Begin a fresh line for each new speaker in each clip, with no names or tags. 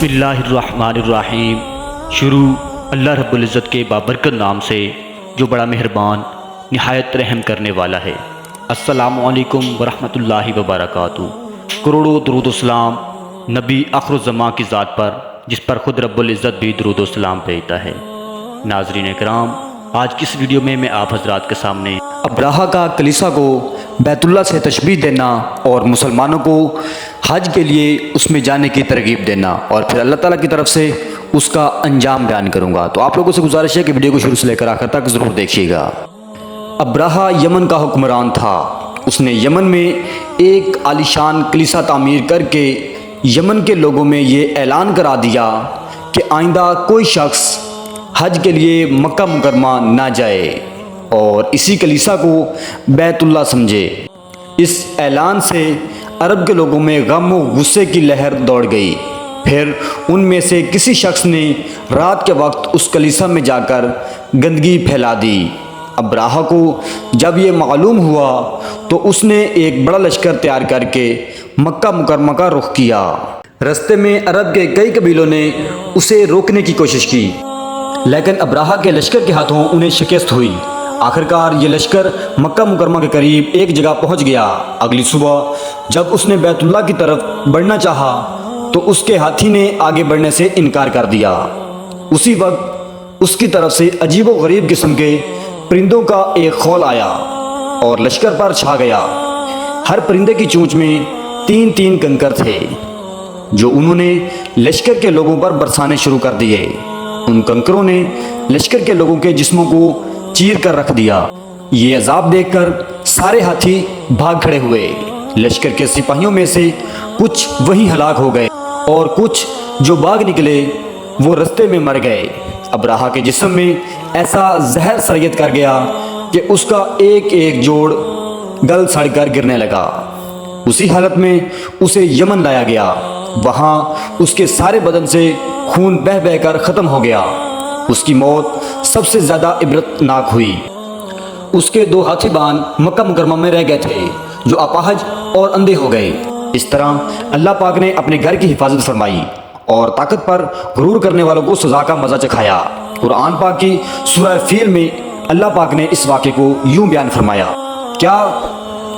بسم اللہ الرحمن الرحیم۔ شروع اللہ رب العزت کے بابرکت نام سے جو بڑا مہربان نہایت رحم کرنے والا ہے۔ السلام علیکم ورحمۃ اللہ وبرکاتہ۔ کروڑوں درود و سلام نبی آخر الزماں کی ذات پر جس پر خود رب العزت بھی درود و سلام بھیجتا ہے۔ ناظرین کرام، آج کی اس ویڈیو میں آپ حضرات کے سامنے
ابراہہ کا کلیسا کو بیت اللہ سے تشبیہ دینا اور مسلمانوں کو حج کے لیے اس میں جانے کی ترغیب دینا اور پھر اللہ تعالیٰ کی طرف سے اس کا انجام بیان کروں گا۔ تو آپ لوگوں سے گزارش ہے کہ ویڈیو کو شروع سے لے کر آخر تک ضرور دیکھیے گا۔ ابراہہ یمن کا حکمران تھا۔ اس نے یمن میں ایک عالیشان کلیسا تعمیر کر کے یمن کے لوگوں میں یہ اعلان کرا دیا کہ آئندہ کوئی شخص حج کے لیے مکہ مکرمہ نہ جائے اور اسی کلیسا کو بیت اللہ سمجھے۔ اس اعلان سے عرب کے لوگوں میں غم و غصے کی لہر دوڑ گئی۔ پھر ان میں سے کسی شخص نے رات کے وقت اس کلیسا میں جا کر گندگی پھیلا دی۔ ابراہہ کو جب یہ معلوم ہوا تو اس نے ایک بڑا لشکر تیار کر کے مکہ مکرمہ کا رخ کیا۔ رستے میں عرب کے کئی قبیلوں نے اسے روکنے کی کوشش کی، لیکن ابراہہ کے لشکر کے ہاتھوں انہیں شکست ہوئی۔ آخرکار یہ لشکر مکہ مکرمہ کے قریب ایک جگہ پہنچ گیا۔ اگلی صبح جب اس نے بیت اللہ کی طرف بڑھنا چاہا تو اس کے ہاتھی نے آگے بڑھنے سے انکار کر دیا۔ اسی وقت اس کی طرف سے عجیب و غریب قسم کے پرندوں کا ایک خول آیا اور لشکر پر چھا گیا۔ ہر پرندے کی چونچ میں 3 کنکر تھے جو انہوں نے لشکر کے لوگوں پر برسانے شروع کر دیے۔ ان کنکروں نے لشکر کے لوگوں کے جسموں کو چیر کر رکھ دیا۔ یہ عذاب دیکھ کر سارے ہاتھی بھاگ کھڑے ہوئے۔ لشکر کے سپاہیوں میں سے کچھ وہیں ہلاک ہو گئے اور کچھ جو بھاگ نکلے وہ رستے میں مر گئے۔ ابراہہ کے جسم میں ایسا زہر سرایت کر گیا کہ اس کا ایک ایک جوڑ گل سڑ کر گرنے لگا۔ اسی حالت میں اسے یمن لایا گیا۔ وہاں اس کے سارے بدن سے خون بہہ بہہ کر ختم ہو گیا۔ اس کی موت سب سے زیادہ عبرت ناک ہوئی۔ اس کے 2 ہاتھی بان مکہ مکرمہ میں رہ گئے تھے جو اپاہج اور اندھے ہو گئے۔ اس طرح اللہ پاک نے اپنے گھر کی حفاظت فرمائی اور طاقت پر غرور کرنے والوں کو سزا کا مزہ چکھایا۔ قرآن پاک کی سورہ فیل میں اللہ پاک نے اس واقعے کو یوں بیان فرمایا، کیا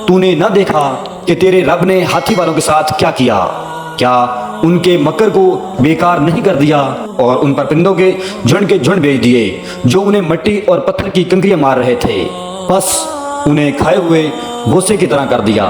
تو نے نہ دیکھا کہ تیرے رب نے ہاتھی والوں کے ساتھ کیا کیا؟ کیا ان کے مکر کو بیکار نہیں کر دیا اور ان پر پرندوں کے جھنڈ بھیج دیے جو انہیں مٹی اور پتھر کی کنکریاں مار رہے تھے، بس انہیں کھائے ہوئے بھوسے کی طرح کر دیا۔